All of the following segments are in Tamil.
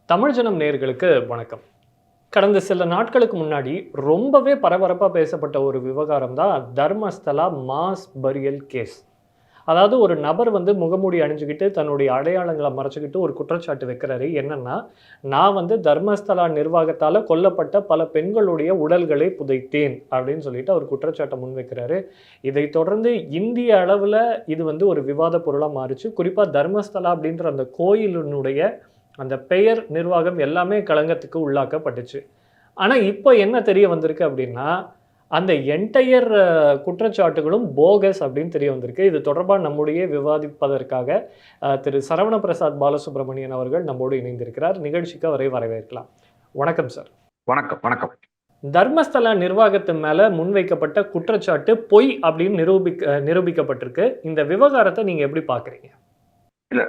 தமிழ் ஜனம் நேயர்களுக்கு வணக்கம். கடந்த சில நாட்களுக்கு முன்னாடி ரொம்பவே பரபரப்பா பேசப்பட்ட ஒரு விவகாரம் தான் தர்மஸ்தலா மாஸ் பரியல் கேஸ். அதாவது ஒரு நபர் வந்து முகமூடி அணிஞ்சுக்கிட்டு தன்னுடைய அடையாளங்கள மறைச்சுக்கிட்டு ஒரு குற்றச்சாட்டு வைக்கிறாரு. என்னன்னா, நான் வந்து தர்மஸ்தலா நிர்வாகத்தால கொல்லப்பட்ட பல பெண்களுடைய உடல்களை புதைத்தேன் அப்படின்னு சொல்லிட்டு அவர் குற்றச்சாட்ட முன்வைக்கிறாரு. இதைத் தொடர்ந்து இந்திய அளவுல இது வந்து ஒரு விவாத பொருளா மாறுச்சு. குறிப்பா தர்மஸ்தலா அப்படின்ற அந்த கோயிலினுடைய அந்த பெயர், நிர்வாகம் எல்லாமே களங்கத்துக்கு உள்ளாக்கப்பட்டுச்சு. ஆனா, இப்ப என்ன தெரிய வந்திருக்கு அப்டின்னா, அந்த என்டயர் குற்றச்சாட்டுகளும் போகஸ் அப்டின்னு தெரிய வந்திருக்கு. இது தொடர்பா நம்முடைய விவாதிப்பதற்காக திரு சரவண பிரசாத் பாலசுப்ரமணியன் அவர்கள் நம்மோடு இணைந்திருக்கிறார். நிகழ்ச்சிக்கு அவரை வரவேற்கலாம். வணக்கம் சார். வணக்கம், வணக்கம். தர்மஸ்தலா நிர்வாகத்து மேல முன்வைக்கப்பட்ட குற்றச்சாட்டு பொய் அப்டின்னு நிரூபிக்கப்பட்டிருக்கு. இந்த விவகாரத்த நீங்க எப்படி பார்க்குறீங்க? இல்ல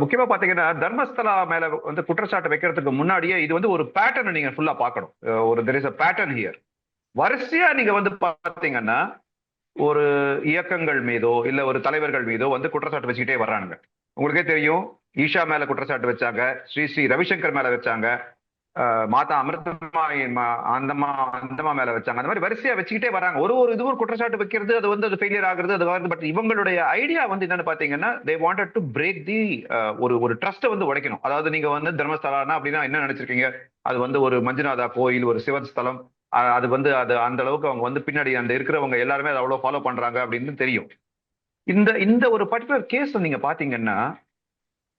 முக்கியமா பாத்தீங்கன்னா, தர்மஸ்தலா மேல வந்து குற்றச்சாட்டு வைக்கிறதுக்கு முன்னாடியே இது வந்து ஒரு பேட்டர்ன் நீங்க ஃபுல்லா பார்க்கணும். ஒரு there is a pattern here. வரிசையா நீங்க வந்து பாத்தீங்கன்னா, ஒரு இயக்கங்கள் மீதோ இல்ல ஒரு தலைவர்கள் மீதோ வந்து குற்றச்சாட்டு வச்சுக்கிட்டே வர்றானுங்க. உங்களுக்கே தெரியும், ஈஷா மேல குற்றச்சாட்டு வச்சாங்க, ஸ்ரீ ஸ்ரீ ரவிசங்கர் மேல வச்சாங்க, மாதா அந்தமா மேல வச்சாங்க. அந்த மாதிரி வரிசையா வச்சுக்கிட்டே வராங்க. ஒரு இது ஒரு குற்றச்சாட்டு வைக்கிறது, அது வந்து அது ஃபெயிலியர் ஆகுறது, அது வந்து. பட் இவங்களுடைய ஐடியா வந்து என்னன்னு பாத்தீங்கன்னா, they wanted to break the ஒரு ட்ரஸ்ட்டை வந்து உடைக்கணும். அதாவது நீங்க வந்து தர்மஸ்தலானா அப்படின்னா என்ன நினைச்சிருக்கீங்க? அது வந்து ஒரு மஞ்சுநாதா கோயில், ஒரு சிவன் ஸ்தலம். அது வந்து அது அந்த அளவுக்கு அவங்க வந்து பின்னாடி அந்த இருக்கிறவங்க எல்லாருமே அதை அவ்வளவு ஃபாலோ பண்றாங்க அப்படின்னு தெரியும். இந்த இந்த ஒரு பர்டிகுலர் கேஸ் நீங்க பாத்தீங்கன்னா,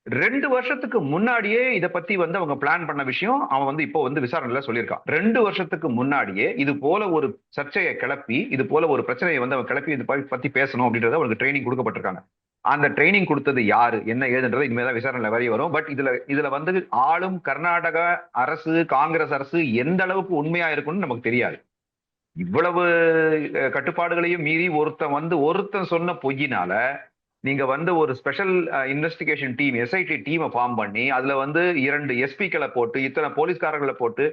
2 வருஷத்துக்கு முன்னாடியே இத பத்தி வந்து அவங்க பிளான் பண்ண விஷயம் அவன் வந்து இப்போ வந்து விசாரணையில சொல்லியிருக்கான். 2 வருஷத்துக்கு முன்னாடியே இது போல ஒரு சர்ச்சையை கிளப்பி, இது போல ஒரு பிரச்சனையை வந்து அவன் கிளப்பி இது பத்தி பேசணும் அப்படின்றத அவனுக்கு ட்ரைனிங் கொடுக்கப்பட்டிருக்காங்க. அந்த ட்ரைனிங் கொடுத்தது யாரு, என்ன ஏதுன்றது இனிமேதான் விசாரணையில வரைய வரும். பட் இதுல வந்து ஆளும் கர்நாடக அரசு, காங்கிரஸ் அரசு எந்த அளவுக்கு உண்மையா இருக்கும்னு நமக்கு தெரியாது. இவ்வளவு கட்டுப்பாடுகளையும் மீறி ஒருத்தன் சொன்ன பொய்யினால நீங்க வந்து ஒரு ஸ்பெஷல் இன்வெஸ்டிகேஷன் டீம், எஸ்ஐடி டீமை ஃபார்ம் பண்ணி அதுல வந்து 2 எஸ்பிக்களை போட்டு, இத்தனை போலீஸ்காரர்களை போட்டு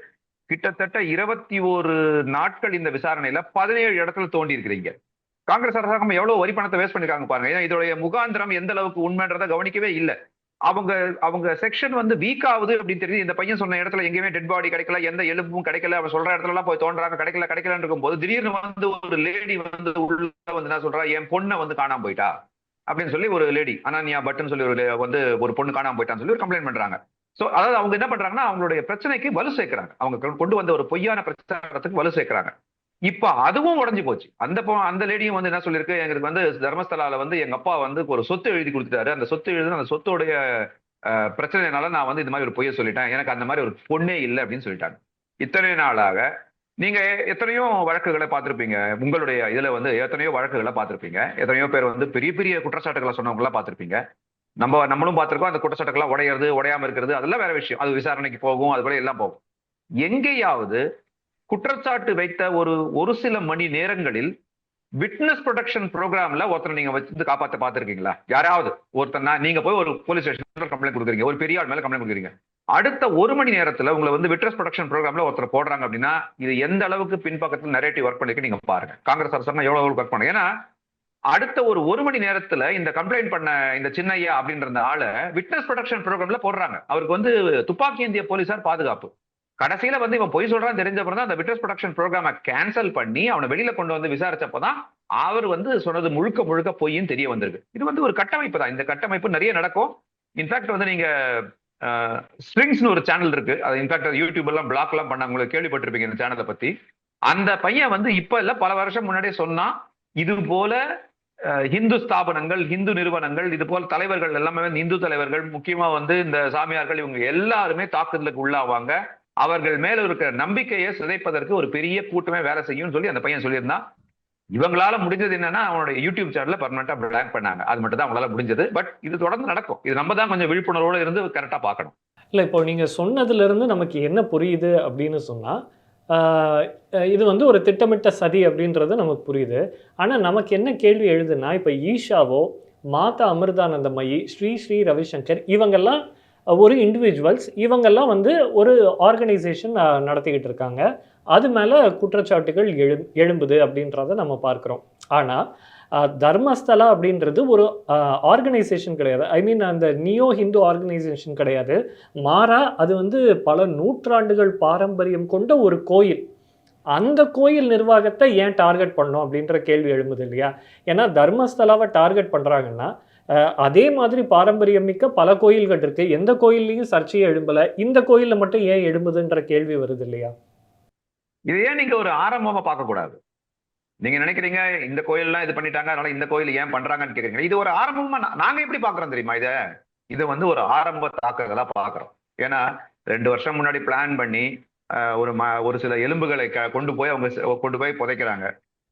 கிட்டத்தட்ட 21 நாட்கள் இந்த விசாரணையில 17 இடத்துல தோண்டி இருக்கிறீங்க. காங்கிரஸ் அரசாங்கம் எவ்வளவு வரி பணத்தை வேஸ்ட் பண்ணிருக்காங்க பாருங்க. ஏன்னா இதோடைய முகாந்திரம் எந்த அளவுக்கு உண்மைன்றதை கவனிக்கவே இல்லை. அவங்க செக்ஷன் வந்து வீக் ஆகுது அப்படின்னு தெரியுது. இந்த பையன் சொன்ன இடத்துல எங்கேயுமே டெட் பாடி கிடைக்கல, எந்த எலும்பும் கிடைக்கல, அவன் சொல்ற இடத்துல எல்லாம் போய் தோன்றாங்க, கிடைக்கலன்னு இருக்கும்போது திடீர்னு வந்து ஒரு லேடி வந்து உள்ள வந்து என்ன சொல்றா, என் பொண்ணை வந்து காணாம போயிட்டா அப்படின்னு சொல்லி ஒரு லேடி அனானியா பட்டன் சொல்லி ஒரு பொண்ணு காணாம போயிட்டான்னு சொல்லி ஒரு கம்ப்ளைண்ட் பண்றாங்க. சோ அதாவது அவங்க என்ன பண்றாங்கன்னா, அவங்களுடைய பிரச்சனைக்கு வலு சேர்க்கிறாங்க. அவங்க கொண்டு வந்த ஒரு பொய்யான பிரச்சாரத்துக்கு வலு சேர்க்கிறாங்க. இப்ப அதுவும் உடஞ்சு போச்சு. அந்த லேடியும் வந்து என்ன சொல்லிருக்கு, எங்களுக்கு வந்து தர்மஸ்தலால வந்து எங்க அப்பா வந்து ஒரு சொத்து எழுதி கொடுத்துட்டாரு, அந்த சொத்து எழுதி அந்த சொத்தோடைய பிரச்சனைனால நான் வந்து இந்த மாதிரி ஒரு பொய்ய சொல்லிட்டேன், எனக்கு அந்த மாதிரி ஒரு பொண்ணே இல்லை அப்படின்னு சொல்லிட்டாங்க. இத்தனை நாளாக நீங்க எத்தனையோ வழக்குகளை பார்த்திருப்பீங்க. உங்களுடைய இதுல வந்து எத்தனையோ வழக்குகளை பார்த்திருப்பீங்க. எத்தனையோ பேர் வந்து பெரிய பெரிய குற்றச்சாட்டுகளை சொன்னவங்க எல்லாம் பார்த்திருப்பீங்க. நம்மளும் பார்த்திருக்கோம். அந்த குற்றச்சாட்டுகளை உடையிறது, உடையாம இருக்கிறது, அதெல்லாம் வேற விஷயம். அது விசாரணைக்கு போகும், அது கூட எல்லாம் போகும். எங்கேயாவது குற்றச்சாட்டு வைத்த ஒரு சில மணி நேரங்களில் விட்னஸ் ப்ரொடெக்ஷன் ப்ரோக்ராம்ல ஒருத்தர் நீங்க வச்சு காப்பாற்ற பார்த்திருக்கீங்களா? யாராவது ஒருத்தர் நீங்க போய் ஒரு போலீஸ் ஸ்டேஷன் கம்ப்ளைண்ட் கொடுக்குறீங்க, ஒரு பெரிய ஆள் மேல கம்ப்ளைண்ட் கொடுக்குறீங்க. அடுத்த 1 மணி நேரத்துல உங்களை வந்து விட்னஸ் ப்ரொடெக்ஷன் ப்ரோக்ராம்ல ஒருத்தர் போடுறாங்க அப்படின்னா, இது எந்த அளவுக்கு பின்பக்கத்தில் நரேட்டிவ் ஒர்க் பண்ணிருக்கு நீங்க பாருங்க. காங்கிரஸ் அரசாங்கம் எவ்வளவு ஒர்க் பண்ணுங்க. ஏன்னா அடுத்த ஒரு மணி நேரத்துல இந்த கம்ப்ளைண்ட் பண்ண இந்த சின்னையா அப்படின்ற ஆளை விட்னஸ் ப்ரொடெக்ஷன் ப்ரோக்ராம்ல போடுறாங்க. அவருக்கு வந்து துப்பாக்கி ஏந்திய போலீசார் பாதுகாப்பு. கடைசியில வந்து இவன் பொய் சொல்றான்னு தெரிஞ்சப்பறம் தான் அந்த விட்னஸ் ப்ரொடெக்ஷன் ப்ரோக்ராமை கேன்சல் பண்ணி அவனை வெளியில கொண்டு வந்து விசாரிச்சப்பதான் அவர் வந்து சொன்னது முழுக்க பொய்ன்னு தெரிய வந்திருக்கு. இது வந்து ஒரு கட்டமைப்பு தான். இந்த கட்டமைப்பு நிறைய நடக்கும். இன்ஃபேக்ட் வந்து நீங்க ஸ்ட்ரிங்ஸ்னு ஒரு சேனல் இருக்கு. அது இன்ஃபேக்ட் யூடியூப் எல்லாம் பிளாக் எல்லாம் பண்ண, உங்களுக்கு கேள்விப்பட்டிருப்பீங்க இந்த சேனலை பத்தி. அந்த பையன் வந்து இப்ப இல்ல, பல வருஷம் முன்னாடியே சொன்னா, இது போல இந்து ஸ்தாபனங்கள், இந்து நிறுவனங்கள், இது போல தலைவர்கள் எல்லாமே வந்து இந்து தலைவர்கள், முக்கியமா வந்து இந்த சாமியார்கள், இவங்க எல்லாருமே தாக்குதலுக்கு உள்ளாவாங்க. அவர்கள் மேல இருக்கிற நம்பிக்கையை சிதைப்பதற்கு ஒரு பெரிய கூட்டமே வேலை செய்யும் சொல்லி அந்த பையன் சொல்லியிருந்தான். இவங்களால முடிஞ்சது என்னன்னா, அவனுடைய யூடியூப் சேனல்ல பர்மனண்டா பிளாக் பண்ணாங்க. அது மட்டும் தான் அவங்களால முடிஞ்சது. பட் இது தொடர்ந்து நடக்கும். இது நம்ம தான் கொஞ்சம் விழிப்புணர்வோட இருந்து கரெக்டா பார்க்கணும். இல்ல, இப்போ நீங்க சொன்னதுல இருந்து நமக்கு என்ன புரியுது அப்படின்னு சொன்னா, இது வந்து ஒரு திட்டமிட்ட சதி அப்படின்றது நமக்கு புரியுது. ஆனா நமக்கு என்ன கேள்வி எழுதுன்னா, இப்ப ஈஷாவோ, மாதா அமிர்தானந்தமயி, ஸ்ரீ ஸ்ரீ ரவிசங்கர் இவங்கெல்லாம் ஒரு இண்டிவிஜுவல்ஸ். இவங்கெல்லாம் வந்து ஒரு ஆர்கனைசேஷன் நடத்திக்கிட்டு இருக்காங்க. அது மேல குற்றச்சாட்டுகள் எழும்புது அப்படின்றத நம்ம பார்க்கிறோம். ஆனா தர்மஸ்தலா அப்படின்றது ஒரு ஆர்கனைசேஷன் கிடையாது. ஐ மீன் அந்த நியோ ஹிந்து ஆர்கனைசேஷன் கிடையாது. மாறா அது வந்து பல நூற்றாண்டுகள் பாரம்பரியம் கொண்ட ஒரு கோயில். அந்த கோயில் நிர்வாகத்தை ஏன் டார்கெட் பண்ணணும் அப்படின்ற கேள்வி எழும்புது இல்லையா? ஏன்னா தர்மஸ்தலாவை டார்கெட் பண்றாங்கன்னா, அதே மாதிரி பாரம்பரியம் மிக்க பல கோயில்கள் இருக்கு. எந்த கோயில்லயும் சர்ச்சையே எழும்பல. இந்த கோயில்ல மட்டும் ஏன் எழும்புதுன்ற கேள்வி வருது இல்லையா? இது ஏன் நீங்க ஒரு ஆரம்பமா பார்க்க கூடாது? நீங்க நினைக்கிறீங்க இந்த கோயில்லாம் இது பண்ணிட்டாங்க, அதனால இந்த கோயில் ஏன் பண்றாங்கன்னு கேக்குறீங்க. இது ஒரு ஆரம்பமா நாங்க எப்படி பாக்குறோம் தெரியுமா? இது வந்து ஒரு ஆரம்ப தாக்குதலா பாக்குறோம். ஏன்னா 2 வருஷம் முன்னாடி பிளான் பண்ணி ஒரு சில எலும்புகளை கொண்டு போய் அவங்க கொண்டு போய் புதைக்கிறாங்க.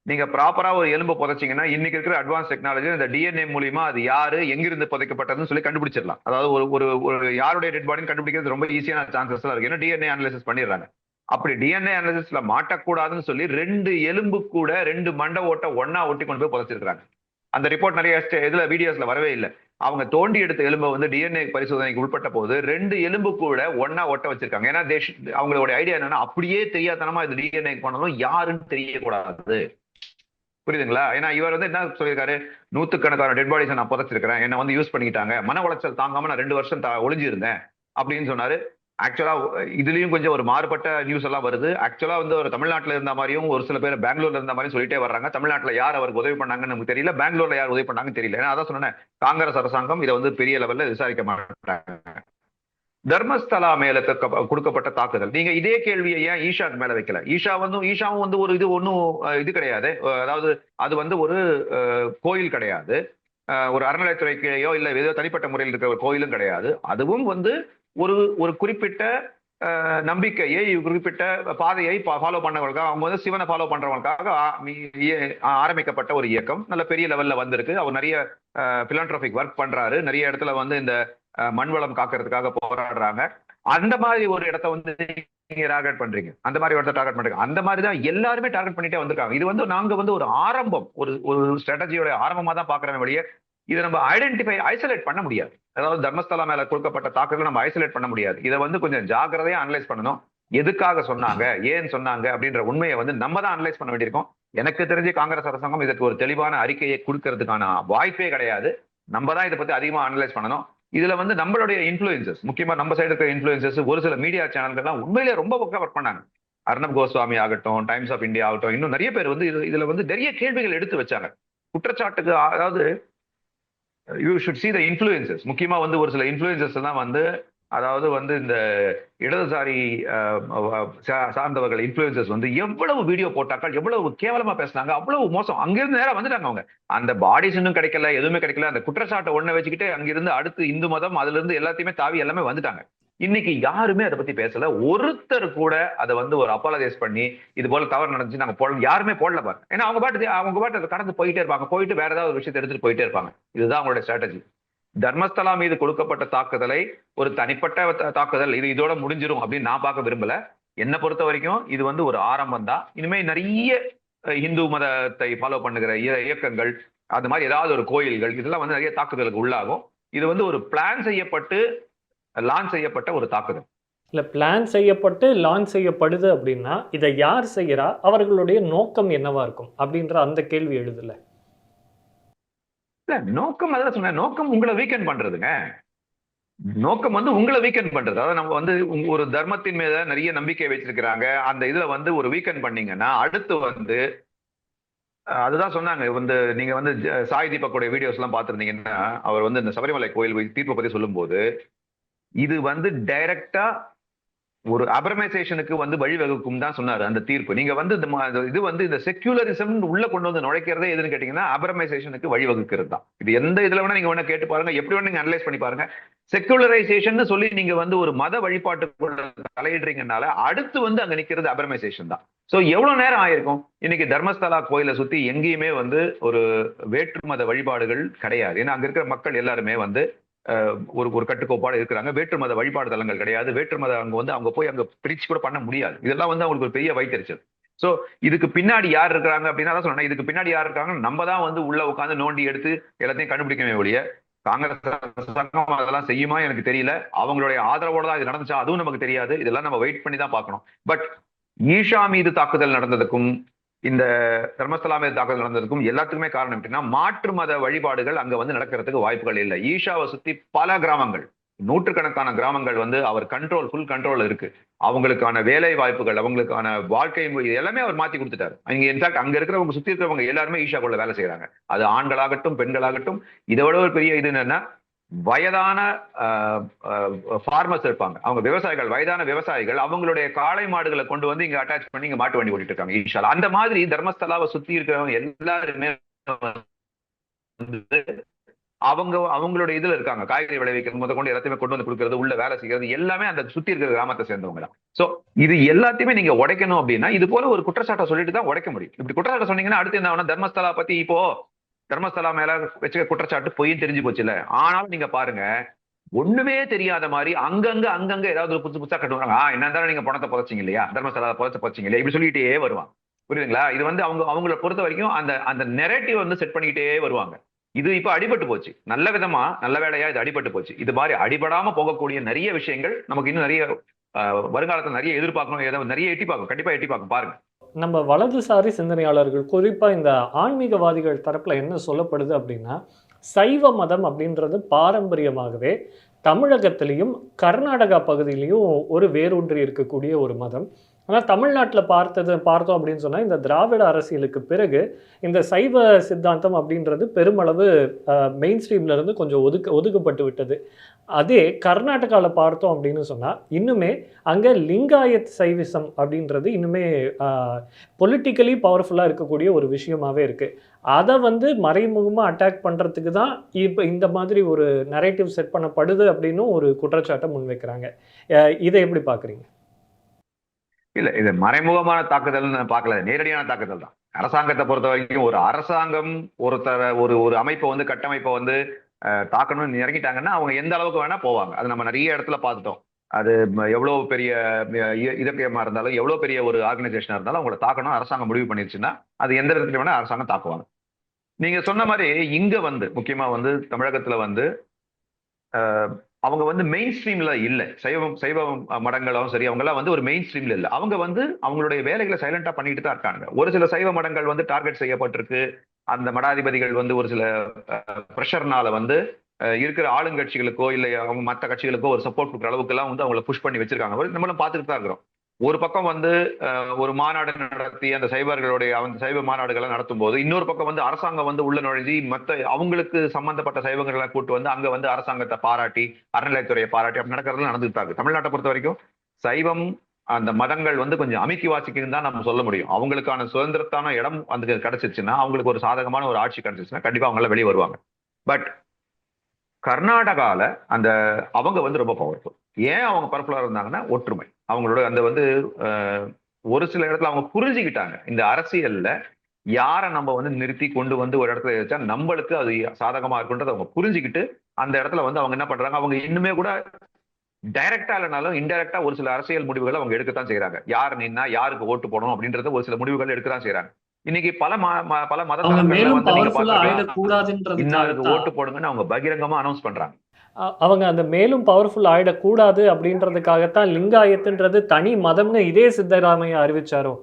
நீங்க ப்ராப்பரா ஒரு எலும்பு புதைச்சீங்கன்னா இன்னைக்கு இருக்கிற அட்வான்ஸ் டெக்னாலஜி இந்த டிஎன்ஏ மூலியமா அது யாரு எங்கிருந்து புதைக்கப்பட்டதுன்னு சொல்லி கண்டுபிடிச்சிடலாம். அதாவது ஒரு யாருடைய டெட் பாடின்னு கண்டுபிடிக்கிறது ரொம்ப ஈஸியான சான்சஸ் இருக்கு. ஏன்னா டிஎன்ஏ அனாலிசிஸ் பண்ணிடுறாங்க. அப்படி டிஎன்ஏ அனாலிசிஸ்ல மாட்டக்கூடாதுன்னு சொல்லி 2 எலும்பு கூட 2 மண்டை ஓட்ட ஒன்னா ஒட்டி கொண்டு போய் புதைச்சிருக்காங்க. அந்த ரிப்போர்ட் நிறைய இதுல வீடியோஸ்ல வரவே இல்லை. அவங்க தோண்டி எடுத்த எலும்பை வந்து டிஎன்ஏ பரிசோதனைக்கு உட்பட்ட போது 2 எலும்பு கூட ஒன்னா ஒட்ட வச்சிருக்காங்க. ஏன்னா அவங்களோட ஐடியா என்னன்னா அப்படியே தெரியாதனமா இது டிஎன்ஏ பண்ணணும், யாருன்னு தெரியக்கூடாது. புரியுதுங்களா? ஏன்னா இவர் வந்து என்ன சொல்லியிருக்காரு, 100கணக்கான டெட் பாடிஸ் நான் புதைச்சிருக்கிறேன், என்ன வந்து யூஸ் பண்ணிக்கிட்டாங்க, மன உளைச்சல் தாங்காம நான் 2 வருஷம் ஒளிஞ்சிருந்தேன் அப்படின்னு சொன்னாரு. ஆக்சுவலா இதுலயும் கொஞ்சம் ஒரு மாறுபட்ட நியூஸ் எல்லாம் வருது. ஆக்சுவலா வந்து ஒரு தமிழ்நாட்டுல இருந்த மாதிரியும் ஒரு சில பேர் பெங்களூர்ல இருந்த மாதிரியும் சொல்லிட்டே வர்றாங்க. தமிழ்நாட்டுல யார் அவருக்கு உதவி பண்ணாங்கன்னு நமக்கு தெரியல, பெங்களூர்ல யார் உதவி பண்ணாங்கன்னு தெரியல. ஏன்னா அதான் சொன்னேன், காங்கிரஸ் அரசாங்கம் இதை வந்து பெரிய லெவல்ல விசாரிக்க மாட்டாங்க. தர்மஸ்தலா மேல கொடுக்கப்பட்ட தாக்குதல், நீங்க இதே கேள்வியை ஏன் ஈஷாக்கு மேல வைக்கல? ஈஷாவும் வந்து ஒரு இது ஒன்னும் இது கிடையாது. அதாவது அது வந்து ஒரு கோயில் கிடையாது, ஒரு அறநிலையத்துறைக்கையோ இல்ல ஏதோ தனிப்பட்ட முறையில் இருக்கிற ஒரு கோயிலும் கிடையாது. அதுவும் வந்து ஒரு ஒரு குறிப்பிட்ட நம்பிக்கையை, குறிப்பிட்ட பாதையை ஃபாலோ பண்ணவங்களுக்காக, அவங்க வந்து சிவனை ஃபாலோ பண்றவங்களுக்காக ஆரம்பிக்கப்பட்ட ஒரு இயக்கம். நல்ல பெரிய லெவல்ல வந்திருக்கு. அவர் நிறைய பிலான்ட்ரோபிக் ஒர்க் பண்றாரு. நிறைய இடத்துல வந்து இந்த மண்வளம் காக்கிறதுக்காக போராடுறாங்க. அந்த மாதிரி ஒரு இடத்த வந்து நீங்க டார்கெட் பண்றீங்க, அந்த மாதிரி இடத்த டார்கெட் பண்றீங்க. அந்த மாதிரி தான் எல்லாருமே டார்கெட் பண்ணிட்டே வந்திருக்காங்க. இது வந்து நாங்க வந்து ஒரு ஆரம்பம், ஒரு ஸ்ட்ராட்டஜியோட ஆரம்பமா தான் பாக்குறேன் வழியே. இதை நம்ம ஐசோலேட் பண்ண முடியாது. அதாவது தர்மஸ்தலா மேல கொடுக்கப்பட்ட தாக்குதல் நம்ம ஐசோலேட் பண்ண முடியாது. இதை வந்து கொஞ்சம் ஜாக்கிரதையா அனலைஸ் பண்ணணும். எதுக்காக சொன்னாங்க, ஏன் சொன்னாங்க அப்படின்ற உண்மையை வந்து நம்ம தான் அனலைஸ் பண்ண வேண்டியிருக்கோம். எனக்கு தெரிஞ்சு காங்கிரஸ் அரசாங்கம் இதற்கு ஒரு தெளிவான அறிக்கையை கொடுக்கறதுக்கான வாய்ப்பே கிடையாது. நம்ம தான் இதை பத்தி அதிகமா அனலைஸ் பண்ணணும். இதுல வந்து நம்மளுடைய இன்ஃபுளுசஸ், முக்கியமா நம்ம சைடு இருக்கிற இன்ஃபுளுசஸ், ஒரு சில மீடியா சேனல்கள்லாம் உண்மையிலேயே ரொம்ப பக்கம் ஒர்க் பண்ணாங்க. அர்ணப் கோஸ்வாமி ஆகட்டும், டைம்ஸ் ஆஃப் இந்தியா ஆகட்டும், இன்னும் நிறைய பேர் வந்து இதுல வந்து நிறைய கேள்விகள் எடுத்து வச்சாங்க. குற்றச்சாட்டுக்கு அதாவது யூ ஷுட் சி த இன்ஃபுளுசஸ். முக்கியமா வந்து ஒரு சில இன்ஃபுளுசஸ் தான் வந்து, அதாவது வந்து இந்த இடதுசாரி சார்ந்தவர்கள் இன்ஃபுளுசஸ் வந்து எவ்வளவு வீடியோ போட்டாக்கள், எவ்வளவு கேவலமா பேசினாங்க, அவ்வளவு மோசம். அங்கிருந்து நேரம் வந்துட்டாங்க அவங்க. அந்த பாடிஸ் இன்னும் கிடைக்கல, எதுவுமே கிடைக்கல. அந்த குற்றச்சாட்டை ஒண்ணு வச்சுக்கிட்டு அங்கிருந்து அடுத்து இந்து மதம், அதுல இருந்து எல்லாத்தையுமே தாவி எல்லாமே வந்துட்டாங்க. இன்னைக்கு யாருமே அதை பத்தி பேசல. ஒருத்தர் கூட அதை வந்து ஒரு அப்பாலஜைஸ் பண்ணி இது போல தவறு நடந்துச்சு நாங்க போடல, யாருமே போடல பாருங்க. ஏன்னா அவங்க பாட்டு அதை கடந்து போயிட்டே இருப்பாங்க, போயிட்டு வேற ஏதாவது ஒரு விஷயத்தை எடுத்துட்டு போயிட்டே இருப்பாங்க. இதுதான் அவங்களோட ஸ்ட்ராட்டஜி. தர்மஸ்தலா மீது கொடுக்கப்பட்ட தாக்குதலை ஒரு தனிப்பட்ட தாக்குதல், இது இதோட முடிஞ்சிரும் அப்படின்னு நான் பார்க்க விரும்பல. என்னை பொறுத்த வரைக்கும் இது வந்து ஒரு ஆரம்பம் தான். இனிமே நிறைய இந்து மதத்தை ஃபாலோ பண்ணுகிற இயக்கங்கள், அது மாதிரி ஏதாவது ஒரு கோயில்கள், இதெல்லாம் வந்து நிறைய தாக்குதலுக்கு உள்ளாகும். இது வந்து ஒரு பிளான் செய்யப்பட்டு லான்ச் செய்யப்பட்ட ஒரு தாக்குதல். இல்ல பிளான் செய்யப்பட்டு லான்ச் செய்யப்படுது அப்படின்னா இதை யார் செய்யறா, அவர்களுடைய நோக்கம் என்னவா இருக்கும் அப்படின்ற அந்த கேள்வி எழுதுல. இல்ல நோக்கம், அதான் சொன்னேன், நோக்கம் உங்களை வீக்கெண்ட் பண்றதுங்க. நோக்கம் வந்து உங்களை வீக்கெண்ட் பண்றது. அதாவது நம்ம வந்து ஒரு தர்மத்தின் மீது நிறைய நம்பிக்கை வச்சிருக்கிறாங்க, அந்த இதுல வந்து ஒரு வீக்கெண்ட் பண்ணீங்கன்னா அடுத்து வந்து அதுதான் சொன்னாங்க. வந்து நீங்க வந்து சாய் தீபக்குடைய வீடியோஸ் எல்லாம் பாத்துருந்தீங்கன்னா, அவர் வந்து இந்த சபரிமலை கோயில் தீர்ப்பை பத்தி சொல்லும் போது இது வந்து டைரக்டா ஒரு அபர்மைசேஷனுக்கு வந்து வழிவகுக்கும் தான் சொன்னாரு அந்த தீர்ப்பு. நீங்க வந்து இது வந்து இந்த செக்யூலரிசம் உள்ள கொண்டு வந்து நுழைக்கிறதே எதுன்னு கேட்டீங்கன்னா அபர்மைசேஷனுக்கு வழிவகுக்கிறது தான். இது எந்த இதுல வேணா நீங்க வேணா கேட்டு பாருங்க, எப்படி வேணா நீங்க அனலைஸ் பண்ணி பாருங்க. செக்குலரைசேஷன் சொல்லி நீங்க வந்து ஒரு மத வழிபாட்டுக்குள்ள தலையிடுறீங்கனால அடுத்து வந்து அங்க நிக்கிறது அபர்மைசேஷன் தான். சோ எவ்வளவு நேரம் ஆயிருக்கும்? இன்னைக்கு தர்மஸ்தலா கோயிலை சுத்தி எங்கேயுமே வந்து ஒரு வேற்று மத வழிபாடுகள் கிடையாது. ஏன்னா அங்க இருக்கிற மக்கள் எல்லாருமே வந்து ஒரு கட்டுக்கோப்பாடு இருக்கிறாங்க. வேற்று மத வழிபாடு தலங்கள் கிடையாது. வேற்று மத அங்க வந்து அவங்க போய் அங்க பிரிச்சு கூட பண்ண முடியாது. இதெல்லாம் வந்து அவங்களுக்கு ஒரு பெரிய வைத்தறிச்சல். சோ இதுக்கு பின்னாடி யார் இருக்கிறாங்க அப்படின்னா தான் சொன்னேன், இதுக்கு பின்னாடி யார் இருக்காங்க நம்ம தான் வந்து உள்ள உட்காந்து நோண்டி எடுத்து எல்லாத்தையும் கண்டுபிடிக்கவே ஒழிய காங்கிரஸ் அரசாங்கம் அதெல்லாம் செய்யுமா எனக்கு தெரியல. அவங்களுடைய ஆதரவோட தான் இது நடந்துச்சா அதுவும் நமக்கு தெரியாது. இதெல்லாம் நம்ம வெயிட் பண்ணி தான் பார்க்கணும். பட் ஈஷா மீது தாக்குதல் நடந்ததுக்கும் இந்த தர்மஸ்தலா மீது தாக்குதல் நடந்ததுக்கும் எல்லாத்துக்குமே காரணம் எப்படின்னா, மாற்று மத வழிபாடுகள் அங்க வந்து நடக்கிறதுக்கு வாய்ப்புகள் இல்லை. ஈஷாவை சுத்தி பல கிராமங்கள், நூற்றுக்கணக்கான கிராமங்கள் வந்து அவர் ஃபுல் கண்ட்ரோல் இருக்கு. அவங்களுக்கான வேலை வாய்ப்புகள், அவங்களுக்கான வாழ்க்கை முறை எல்லாமே அவர் மாத்தி கொடுத்துட்டாரு. இங்க இன்ஃபேக்ட் அங்க இருக்கிறவங்க, சுத்தி இருக்கிறவங்க எல்லாருமே ஈஷாக்குள்ள வேலை செய்யறாங்க. அது ஆண்களாகட்டும் பெண்களாகட்டும். இதை விட ஒரு பெரிய இது என்னன்னா, வயதான ஃபார்மர்ஸ் இருப்பாங்க, அவங்க விவசாயிகள், வயதான விவசாயிகள் அவங்களுடைய காளை மாடுகளை கொண்டு வந்து இங்க அட்டாச் பண்ணி இங்க மாட்டு வண்டி ஓட்டிட்டு இருக்காங்க ஈஷால. அந்த மாதிரி தர்மஸ்தலாவை சுத்தி இருக்கிறவங்க எல்லாருமே அவங்களுடைய இதுல இருக்காங்க. காய்கறி விளைவிக்கிறது முத கொண்டு எல்லாத்தையுமே கொண்டு வந்து கொடுக்கறது, உள்ள வேலை செய்யறது எல்லாமே அந்த சுத்தி இருக்கிற கிராமத்தை சேர்ந்தவங்க தான். சோ இது எல்லாத்தையுமே நீங்க உடைக்கணும் அப்படின்னா இது போல ஒரு குற்றச்சாட்டை சொல்லிட்டு தான் உடைக்க முடியும். இப்படி குற்றச்சாட்டை சொன்னீங்கன்னா அடுத்து என்ன, தர்மஸ்தலா பத்தி இப்போ தர்மஸ்தலா மேல வச்சுக்க குற்றச்சாட்டு பொய்ன்னு தெரிஞ்சு போச்சுல. ஆனாலும் நீங்க பாருங்க, ஒண்ணுமே தெரியாத மாதிரி அங்கங்க ஏதாவது ஒரு புதுசா கட்டுவாங்க. என்ன இருந்தாலும் நீங்க பணத்தை புதைச்சிங்க இல்லையா, தர்மஸ்தலா புதைச்சிங்க இல்லையா, இப்படி சொல்லிட்டே வருவாங்க. புரியுதுங்களா? இது வந்து அவங்கள பொறுத்த வரைக்கும் அந்த அந்த நெரேட்டிவ் வந்து செட் பண்ணிக்கிட்டே வருவாங்க. இது இப்ப அடிபட்டு போச்சு. நல்ல விதமா, நல்ல வேலையா இது அடிபட்டு போச்சு. இது மாதிரி அடிபடாம போகக்கூடிய நிறைய விஷயங்கள் நமக்கு இன்னும் நிறைய வருங்காலத்தில் நிறைய எதிர்பார்க்கணும், ஏதாவது நிறைய எட்டி பார்க்கும், கண்டிப்பா எட்டி பார்க்கும். பாருங்க, நம்ம வலதுசாரி சிந்தனையாளர்கள், குறிப்பா இந்த ஆன்மீகவாதிகள் தரப்புல என்ன சொல்லப்படுது அப்படின்னா, சைவ மதம் அப்படின்றது பாரம்பரியமாகவே தமிழகத்திலையும் கர்நாடகா பகுதியிலையும் ஒரு வேரூன்றி இருக்கக்கூடிய ஒரு மதம். ஆனா தமிழ்நாட்டுல பார்த்தோம் அப்படின்னு சொன்னா, இந்த திராவிட அரசியலுக்கு பிறகு இந்த சைவ சித்தாந்தம் அப்படின்றது பெருமளவு மெயின் ஸ்ட்ரீம்ல இருந்து கொஞ்சம் ஒதுக்கப்பட்டு விட்டது. அதே கர்நாடகால பார்த்தோம் அப்படின்னு சொன்னா, இன்னுமே அங்க லிங்காயத் சைவிசம் அப்படின்றது இன்னுமே பொலிட்டிக்கலி பவர்ஃபுல்லா இருக்கக்கூடிய ஒரு விஷயமாவே இருக்கு. அத வந்து மறைமுகமா அட்டாக் பண்றதுக்கு தான் இப்ப இந்த மாதிரி ஒரு நரேட்டிவ் செட் பண்ணப்படுது அப்படின்னும் ஒரு குற்றச்சாட்ட முன்வைக்கிறாங்க. இத எப்படி பார்க்குறீங்க? இல்ல இது மறைமுகமான தாக்குதல் பார்க்கல, நேரடியான தாக்குதல் தான். அரசாங்கத்தை பொறுத்த வரைக்கும் ஒரு அரசாங்கம் ஒரு ஒரு அமைப்பை வந்து, கட்டமைப்பை வந்து தாக்கணும்னு இறங்கிட்டாங்கன்னா அவங்க எந்த அளவுக்கு வேணா போவாங்க. அது நம்ம நிறைய இடத்துல பார்த்துட்டோம். அது எவ்வளவு பெரிய இலக்கியமா இருந்தாலும், எவ்வளவு பெரிய ஒரு ஆர்கனைசேஷனா இருந்தாலும் அவங்கள தாக்கணும் அரசாங்கம் முடிவு பண்ணிருச்சுன்னா அது எந்த விதத்துல வேணா அரசாங்கம் தாக்குவாங்க. நீங்க சொன்ன மாதிரி இங்க வந்து முக்கியமா வந்து தமிழகத்துல வந்து அவங்க வந்து மெயின் ஸ்ட்ரீம்ல இல்ல. சைவ மடங்களும் சரி, அவங்க எல்லாம் வந்து ஒரு மெயின் ஸ்ட்ரீம்ல இல்ல. அவங்க வந்து அவங்களுடைய வேலைகளை சைலண்டா பண்ணிட்டு தான் இருக்காங்க. ஒரு சில சைவ மடங்கள் வந்து டார்கெட் செய்யப்பட்டிருக்கு. அந்த மடாதிபதிகள் வந்து ஒரு சில பிரஷர்னால வந்து இருக்கிற ஆளுங்கட்சிகளுக்கோ இல்ல அவங்க மற்ற கட்சிகளுக்கோ ஒரு சப்போர்ட் கொடுக்குற அளவுக்கு எல்லாம் வந்து அவங்களை புஷ் பண்ணி வச்சிருக்காங்க. நம்மளும் பார்த்துட்டு தான் இருக்கிறோம். ஒரு பக்கம் வந்து ஒரு மாநாடு நடத்தி அந்த சைவர்களுடைய சைவ மாநாடுகளை நடத்தும் போது, இன்னொரு பக்கம் வந்து அரசாங்கம் வந்து உள்ள நுழைஞ்சி மத்த அவங்களுக்கு சம்பந்தப்பட்ட சைவங்களை கூட்டு வந்து அங்க வந்து அரசாங்கத்தை பாராட்டி, அறநிலையத்துறையை பாராட்டி அப்படி நடக்கிறது நடந்துட்டு இருக்கு. தமிழ்நாட்டை பொறுத்த வரைக்கும் சைவம் அந்த மதங்கள் வந்து கொஞ்சம் அமைக்கி வாசிக்குன்னு தான் நம்ம சொல்ல முடியும். அவங்களுக்கான சுதந்திரத்தான இடம் வந்து கிடைச்சிருச்சுன்னா, அவங்களுக்கு ஒரு சாதகமான ஒரு ஆட்சி கிடைச்சிருச்சுன்னா கண்டிப்பா அவங்க வெளியே வருவாங்க. பட் கர்நாடகால அந்த அவங்க வந்து ரொம்ப பவர்ஃபுல். ஏன் அவங்க பவர்ஃபுல்லா இருந்தாங்கன்னா ஒற்றுமை. அவங்களோட அந்த வந்து ஒரு சில இடத்துல அவங்க புரிஞ்சுக்கிட்டாங்க, இந்த அரசியல்ல யாரை நம்ம வந்து நிறுத்தி கொண்டு வந்து ஒரு இடத்துல வச்சா நம்மளுக்கு அது சாதகமா இருக்குன்றதை அவங்க புரிஞ்சுக்கிட்டு அந்த இடத்துல வந்து அவங்க என்ன பண்றாங்க, அவங்க இன்னுமே கூட டைரக்டா இல்லைனாலும் இன்டைரக்டா ஒரு சில அரசியல் முடிவுகளை அவங்க எடுக்கத்தான் செய்யறாங்க. யார் நின்னா யாருக்கு ஓட்டு போடணும் அப்படின்றத ஒரு சில முடிவுகள் எடுக்கத்தான் செய்யறாங்க. இன்னைக்கு பல மத தலங்கள்ல வந்து நீங்க பாத்தீங்கன்னா இன்னாருக்கு ஓட்டு போடுங்கன்னு அவங்க பகிரங்கமா அனௌன்ஸ் பண்றாங்க. அவங்க அந்த மேலும் பவர்ஃபுல் ஆயிடக்கூடாது அப்படின்றதுக்காகத்தான் லிங்காயத்துன்றது தனி மதம்னு இதே சித்தராமையா அறிவிச்சாரோ?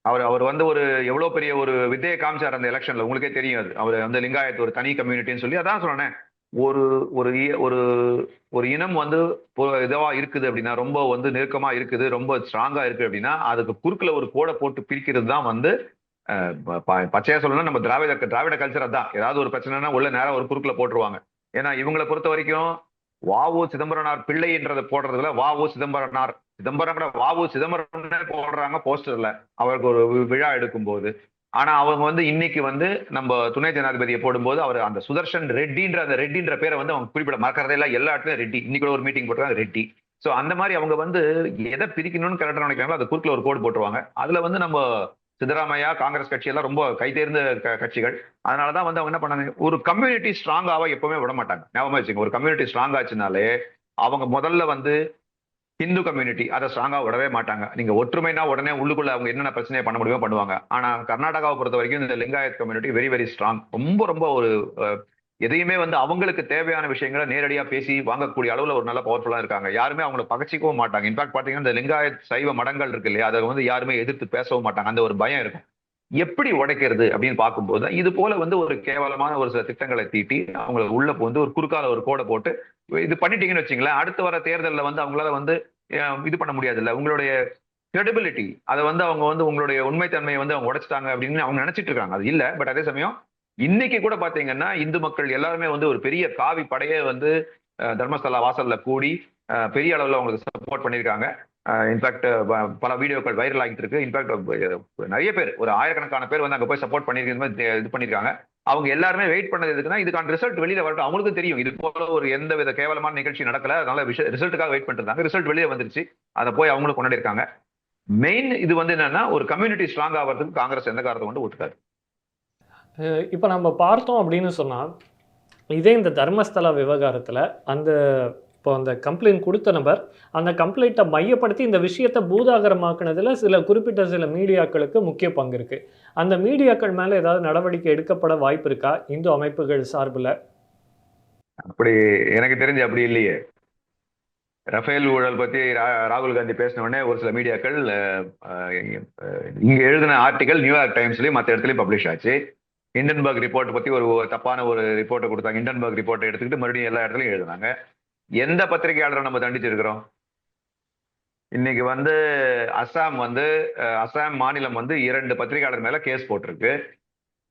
அவர் வந்து ஒரு எவ்வளவு பெரிய ஒரு வித்தையை காமிச்சார் அந்த எலெக்ஷன்ல, உங்களுக்கே தெரியும். அது அவர் வந்து லிங்காயத்து ஒரு தனி கம்யூனிட்டின்னு சொல்லி, அதான் சொன்னேன். ஒரு ஒரு ஒரு ஒரு இனம் வந்து இதுவா இருக்குது அப்படின்னா, ரொம்ப வந்து நெருக்கமா இருக்குது, ரொம்ப ஸ்ட்ராங்கா இருக்கு அப்படின்னா, அதுக்கு குறுக்குல ஒரு கோடை போட்டு பிரிக்கிறது தான் வந்து பச்சையா சொல்லணும்னா நம்ம திராவிட கல்ச்சர் தான். ஏதாவது ஒரு பிரச்சனைனா உள்ள நேரம் ஒரு குறுக்குல போட்டுருவாங்க. ஏன்னா இவங்களை பொறுத்த வரைக்கும் வாவு சிதம்பரனார் பிள்ளை என்றதை போடுறதுல வாவு சிதம்பரனார், சிதம்பரம் கூட வாவு சிதம்பரம் போடுறாங்க போஸ்டர்ல அவருக்கு ஒரு விழா எடுக்கும் போது. ஆனா அவங்க வந்து இன்னைக்கு வந்து நம்ம துணை ஜனாதிபதியை போடும்போது அவர் அந்த சுதர்ஷன் ரெட்டின்ற அந்த ரெட்டின்ற பேரை வந்து அவங்க குறிப்பிட மறக்கிறதே இல்லை. எல்லா இடத்துலயும் ரெட்டி. இன்னைக்கு ஒரு மீட்டிங் போட்டுருக்காங்க ரெட்டி. சோ அந்த மாதிரி அவங்க வந்து எதை பிரிக்கணும்னு கரெக்டா நினைக்கிறாங்களோ அது குறுக்குல ஒரு கோடு போட்டுருவாங்க. அதுல வந்து நம்ம சித்தராமையா காங்கிரஸ் கட்சி எல்லாம் ரொம்ப கைதேர்ந்த கட்சிகள். அதனாலதான் வந்து அவங்க என்ன பண்ணாங்க, ஒரு கம்யூனிட்டி ஸ்ட்ராங்காவா எப்பவுமே விட மாட்டாங்க. ஞாபகம் வச்சுங்க, ஒரு கம்யூனிட்டி ஸ்ட்ராங் ஆச்சுனாலே அவங்க முதல்ல வந்து இந்து கம்யூனிட்டி அதை ஸ்ட்ராங்கா விடவே மாட்டாங்க. நீங்க ஒற்றுமைனா உடனே உள்ளுக்குள்ள அவங்க என்னென்ன பிரச்சனையை பண்ண முடியுமோ பண்ணுவாங்க. ஆனா கர்நாடகாவை பொறுத்த வரைக்கும் இந்த Lingayat community very very strong. ரொம்ப ரொம்ப ஒரு எதையுமே வந்து அவங்களுக்கு தேவையான விஷயங்களை நேரடியா பேசி வாங்கக்கூடிய அளவுல ஒரு நல்ல பவர்ஃபுல்லா இருக்காங்க. யாருமே அவங்களை பகச்சிக்கவும் மாட்டாங்க. இன்ஃபேக்ட் பாத்தீங்கன்னா இந்த லிங்காயத் சைவ மடங்கள் இருக்கு இல்லையா, அதை வந்து யாருமே எதிர்த்து பேசவும் மாட்டாங்க. அந்த ஒரு பயம் இருக்கும். எப்படி உடைக்கிறது அப்படின்னு பார்க்கும்போது இது போல வந்து ஒரு கேவலமான ஒரு சில திட்டங்களை தீட்டி அவங்களுக்கு உள்ள வந்து ஒரு குறுக்கால ஒரு கோடை போட்டு இது பண்ணிட்டீங்கன்னு வச்சுங்களேன், அடுத்து வர தேர்தலில் வந்து அவங்களால வந்து இது பண்ண முடியாது இல்ல, உங்களுடைய கிரெடிபிலிட்டி அதை வந்து அவங்க வந்து உங்களுடைய உண்மைத்தன்மையை வந்து அவங்க உடைச்சிட்டாங்க அப்படின்னு அவங்க நினைச்சிட்டு இருக்காங்க. அது இல்ல, பட் அதே சமயம் இன்னைக்கு கூட பாத்தீங்கன்னா இந்து மக்கள் எல்லாருமே வந்து ஒரு பெரிய காவி படையே வந்து தர்மஸ்தலா வாசல்ல கூடி பெரிய அளவில் அவங்களுக்கு சப்போர்ட் பண்ணியிருக்காங்க. இன்ஃபேக்ட் பல வீடியோக்கள் வைரல் ஆகிட்டு இருக்கு. இன்ஃபேக்ட் நிறைய பேர், ஒரு ஆயிரக்கணக்கான பேர் வந்து அங்க போய் சப்போர்ட் பண்ணிருக்க இது பண்ணிருக்காங்க. அவங்க எல்லாருமே வெயிட் பண்ணது எதுக்குன்னா இதுக்கான ரிசல்ட் வெளியில வரட்டும். அவங்களுக்கும் தெரியும் இது போல ஒரு எந்த வித கேவலமான நிகழ்ச்சி நடக்கல, அதனால ரிசல்ட்டுக்காக வெயிட் பண்ணிருந்தாங்க. ரிசல்ட் வெளியே வந்துருச்சு, அதை போய் அவங்களும் கொண்டாடி இருக்காங்க. மெயின் இது வந்து என்னன்னா ஒரு கம்யூனிட்டி ஸ்ட்ராங் ஆகிறதுக்கு காங்கிரஸ் எந்த காரணத்தை கொண்டு ஒத்துக்காது. இப்போ நம்ம பார்த்தோம் அப்படின்னு சொன்னால், இதே இந்த தர்மஸ்தலா விவகாரத்தில் இப்போ அந்த கம்ப்ளைண்ட் கொடுத்த நபர் அந்த கம்ப்ளைண்ட்டை மையப்படுத்தி இந்த விஷயத்தை பூதாகரமாக்குனதுல குறிப்பிட்ட சில மீடியாக்களுக்கு முக்கிய பங்கு இருக்குது. அந்த மீடியாக்கள் மேலே ஏதாவது நடவடிக்கை எடுக்கப்பட வாய்ப்பு இருக்கா இந்து அமைப்புகள் சார்பில்? அப்படி எனக்கு தெரிஞ்சு அப்படி இல்லையே. ரஃபேல் ஊழல் பத்தி ராகுல் காந்தி பேசின உடனே ஒரு சில மீடியாக்கள் இங்க எழுதின ஆர்டிகல் நியூயார்க் டைம்ஸ்லயும் மற்ற இடத்துலயும் பப்ளிஷ் ஆச்சு. ஹிண்டன்பர்க் ரிப்போர்ட் பத்தி ஒரு தப்பான ஒரு ரிப்போர்ட்டை கொடுத்தாங்க. ஹிண்டன்பர்க் ரிப்போர்ட்டை எடுத்துக்கிட்டு மறுபடியும் எல்லா இடத்துலயும் எழுதுனாங்க. எந்த பத்திரிகையாளரை நம்ம தண்டிச்சிருக்கிறோம்? இன்னைக்கு வந்து அசாம் மாநிலம் வந்து 2 பத்திரிகையாளர் மேல கேஸ் போட்டிருக்கு.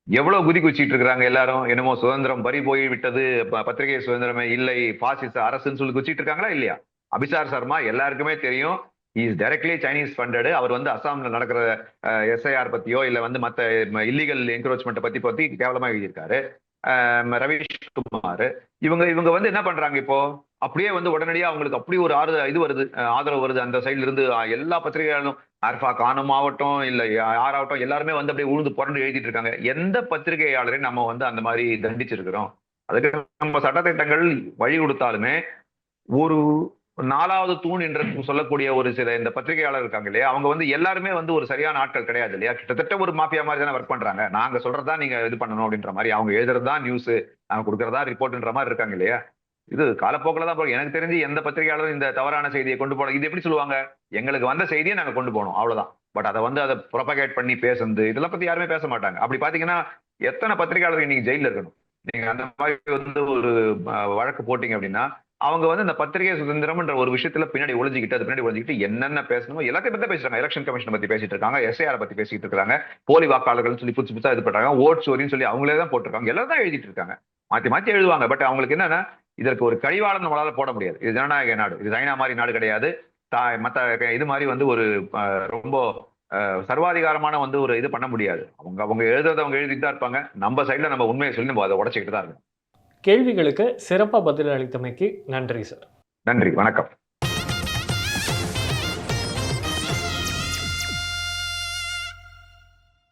எவ்வளவு குதி குச்சிட்டு இருக்கிறாங்க எல்லாரும், என்னமோ சுதந்திரம் பறி போய் விட்டது, பத்திரிகை சுதந்திரமே இல்லை, பாசிச அரசுன்னு சொல்லி குச்சிட்டு இருக்காங்களா இல்லையா? அபிசார் சர்மா எல்லாருக்குமே தெரியும், இஸ் டைரக்ட்லி சைனீஸ் ஃபண்டடு. அவர் வந்து அசாம்ல நடக்கிற எஸ்ஐஆர் பத்தியோ இல்ல வந்து மத்த இல்லீகல் என்க்ரோச்மெண்ட் பத்தி கேவலமா எழுதியிருக்காரு. ரவீஷ்குமார் இவங்க வந்து என்ன பண்றாங்க இப்போ, அப்படியே வந்து உடனடியாக அவங்களுக்கு அப்படி ஒரு ஆதரவு வருது அந்த சைட்ல இருந்து. எல்லா பத்திரிகையாளரும் அர்ஃபா கானும் ஆகட்டும் இல்ல யாராகட்டும் எல்லாருமே வந்து அப்படியே உழுந்து புரண்டு எழுதிட்டு இருக்காங்க. எந்த பத்திரிகையாளரையும் நம்ம வந்து அந்த மாதிரி தண்டிச்சிருக்கிறோம்? அதுக்கு நம்ம சட்டத்திட்டங்கள் வழி கொடுத்தாலுமே ஒரு 4வது தூண் என்று சொல்லக்கூடிய ஒரு சில இந்த பத்திரிகையாளர் இருக்காங்க இல்லையா, அவங்க வந்து எல்லாருமே வந்து ஒரு சரியான ஆட்கள் கிடையாது இல்லையா. கிட்டத்தட்ட ஒரு மாஃபியா மாதிரி தானே ஒர்க் பண்றாங்க. நாங்க சொல்றதா நீங்க இது பண்ணணும் அப்படின்ற மாதிரி, அவங்க எழுதுறதா நியூஸ், நாங்க கொடுக்கறதா ரிப்போர்ட்ன்ற மாதிரி இருக்காங்க இல்லையா. இது காலப்போக்கில் தான் எனக்கு தெரிஞ்சு எந்த பத்திரிகையாளரும் இந்த தவறான செய்தியை கொண்டு போனோம். இது எப்படி சொல்லுவாங்க, எங்களுக்கு வந்த செய்தியை நாங்க கொண்டு போனோம் அவ்வளவுதான். பட் அதை ப்ரொபகேட் பண்ணி பேசுறது இதெல்லாம் பத்தி யாருமே பேச மாட்டாங்க. அப்படி பாத்தீங்கன்னா எத்தனை பத்திரிகையாளர்கள் இன்னைக்கு ஜெயில இருக்கணும். நீங்க அந்த மாதிரி வந்து ஒரு வழக்கு போட்டீங்க அப்படின்னா அவங்க வந்து இந்த பத்திரிகை சுதந்திரம்ன்ற ஒரு விஷயத்துல பின்னாடி ஒளிஞ்சிக்கிட்டு என்னென்ன பேசணுமோ எல்லாத்தையும் பத்தி பேசுறாங்க. எலெக்ஷன் கமிஷன் பத்தி பேசிட்டு இருக்காங்க, எஸ்ஐஆர் பத்தி பேசிட்டு இருக்காங்க, போலி வாக்காளர்கள் சொல்லி புதுசா இது பண்றாங்க, ஓட் சோரின்னு சொல்லி அவங்களே தான் போட்டிருக்காங்க, எல்லாரும் தான் எழுதிட்டு இருக்காங்க, மாத்தி எழுதுவாங்க. பட் அவங்களுக்கு என்னன்னா இதற்கு ஒரு கடிவாளம் நம்மளால போட முடியாது. இது ஜனநாயக நாடு, இது சைனா மாதிரி நாடு கிடையாது. மத்த இது மாதிரி வந்து ஒரு ரொம்ப சர்வாதிகாரமான வந்து ஒரு இது பண்ண முடியாது. அவங்க எழுதுறதை அவங்க எழுதிட்டு தான் இருப்பாங்க. நம்ம சைட்ல நம்ம உண்மையை சொல்லி நம்ம அதை உடைச்சிக்கிட்டு தான் இருக்கோம். கேள்விகளுக்கு சிறப்பாக பதில் அளித்தமைக்கு நன்றி சார். நன்றி, வணக்கம்.